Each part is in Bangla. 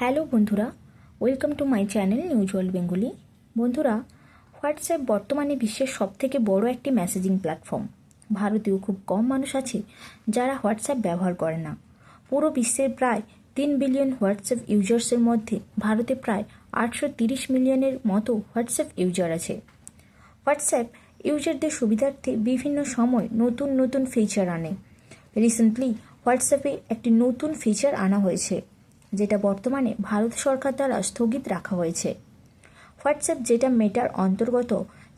হ্যালো বন্ধুরা, welcome to my channel news world Bengali. বন্ধুরা, হোয়াটসঅ্যাপ বর্তমানে বিশ্বের সবথেকে বড় একটি মেসেজিং প্ল্যাটফর্ম। ভারতেও খুব কম মানুষ আছে যারা হোয়াটসঅ্যাপ ব্যবহার করে না। পুরো বিশ্বের প্রায় 3 বিলিয়ন হোয়াটসঅ্যাপ ইউজার্সের মধ্যে ভারতে প্রায় 830 মিলিয়নের মতো হোয়াটসঅ্যাপ ইউজার আছে। হোয়াটসঅ্যাপ ইউজারদের সুবিধার্থে বিভিন্ন সময় নতুন নতুন ফিচার আনে। রিসেন্টলি হোয়াটসঅ্যাপে একটি নতুন ফিচার আনা হয়েছে, যেটা বর্তমানে ভারত সরকার দ্বারা স্থগিত রাখা হয়েছে। হোয়াটসঅ্যাপ যেটা মেটার অন্তর্গত,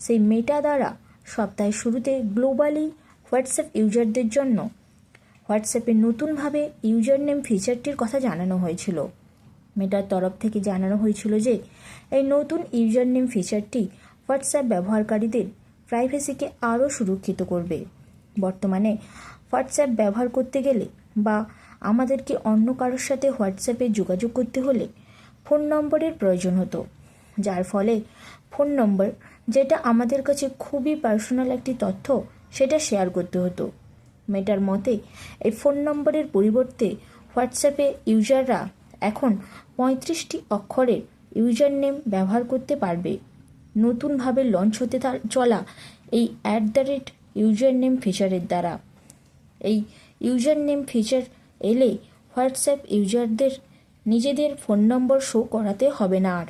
সেই মেটা দ্বারা সপ্তাহের শুরুতে গ্লোবালি হোয়াটসঅ্যাপ ইউজারদের জন্য হোয়াটসঅ্যাপে নতুনভাবে ইউজার নেম ফিচারটির কথা জানানো হয়েছিল। মেটার তরফ থেকে জানানো হয়েছিল যে এই নতুন ইউজার নেম ফিচারটি হোয়াটসঅ্যাপ ব্যবহারকারীদের প্রাইভেসিকে আরও সুরক্ষিত করবে। বর্তমানে হোয়াটসঅ্যাপ ব্যবহার করতে গেলে বা আমাদেরকে অন্য কারোর সাথে হোয়াটসঅ্যাপে যোগাযোগ করতে হলে ফোন নম্বরের প্রয়োজন হতো, যার ফলে ফোন নম্বর, যেটা আমাদের কাছে খুবই পার্সোনাল একটি তথ্য, সেটা শেয়ার করতে হতো। মেটার মতে এই ফোন নম্বরের পরিবর্তে হোয়াটসঅ্যাপে ইউজাররা এখন 35টি অক্ষরের ইউজার নেম ব্যবহার করতে পারবে। নতুনভাবে লঞ্চ হতে চলা এই ইউজার নেম ফিচারের দ্বারা এই ইউজার নেম ফিচার এলে হোয়াটসঅ্যাপ ইউজারদের নিজেদের ফোন নম্বর শো করাতে হবে না আর,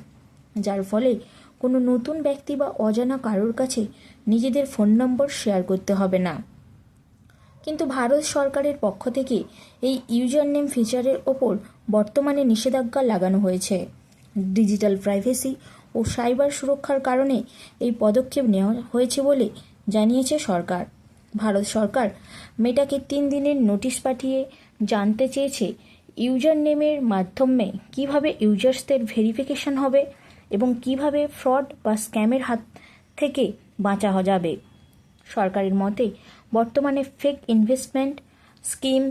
যার ফলে কোনো নতুন ব্যক্তি বা অজানা কারোর কাছে নিজেদের ফোন নম্বর শেয়ার করতে হবে না। কিন্তু ভারত সরকারের পক্ষ থেকে এই ইউজার নেম ফিচারের ওপর বর্তমানে নিষেধাজ্ঞা লাগানো হয়েছে। ডিজিটাল প্রাইভেসি ও সাইবার সুরক্ষার কারণে এই পদক্ষেপ নেওয়া হয়েছে বলে জানিয়েছে সরকার। ভারত সরকার মেটাকে 3 দিনের নোটিশ পাঠিয়ে জানতে চেয়েছে ইউজার নেমের মাধ্যমে কিভাবে ইউজার্সদের ভেরিফিকেশন হবে এবং কিভাবে ফ্রড বা স্ক্যামের হাত থেকে বাঁচা যাবে। সরকারের মতে বর্তমানে fake investment scheme,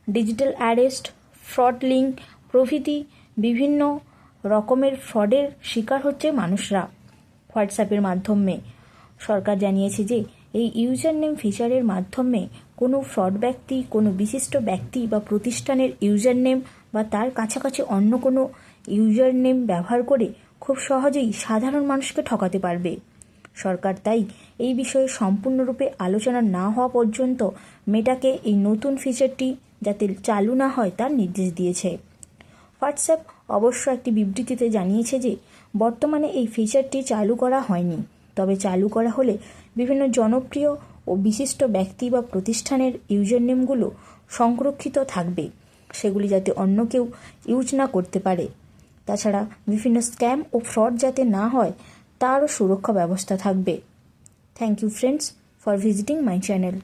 digital arrest, fraud link প্রভৃতি বিভিন্ন রকমের ফ্রডের শিকার হচ্ছে মানুষরা হোয়াটসঅ্যাপের মাধ্যমে। সরকার জানিয়েছে যে এই ইউজার নেম ফিচারের মাধ্যমে কোনো ফ্রড ব্যক্তি কোনো বিশিষ্ট ব্যক্তি বা প্রতিষ্ঠানের ইউজার নেম বা তার কাছাকাছি অন্য কোনো ইউজার নেম ব্যবহার করে খুব সহজেই সাধারণ মানুষকে ঠকাতে পারবে। সরকার তাই এই বিষয়ে সম্পূর্ণরূপে আলোচনা না হওয়া পর্যন্ত মেটাকে এই নতুন ফিচারটি যাতে চালু না হয় তার নির্দেশ দিয়েছে। হোয়াটসঅ্যাপ অবশ্য একটি বিবৃতিতে জানিয়েছে যে বর্তমানে এই ফিচারটি চালু করা হয়নি, তবে চালু করা হলে বিভিন্ন জনপ্রিয় ও বিশিষ্ট ব্যক্তি বা প্রতিষ্ঠানের ইউজার নেমগুলো সংরক্ষিত থাকবে, সেগুলি যাতে অন্য কেউ ইউজ না করতে পারে। তাছাড়া বিভিন্ন স্ক্যাম ও ফ্রড যাতে না হয় তারও সুরক্ষা ব্যবস্থা থাকবে। Thank you friends for visiting my channel.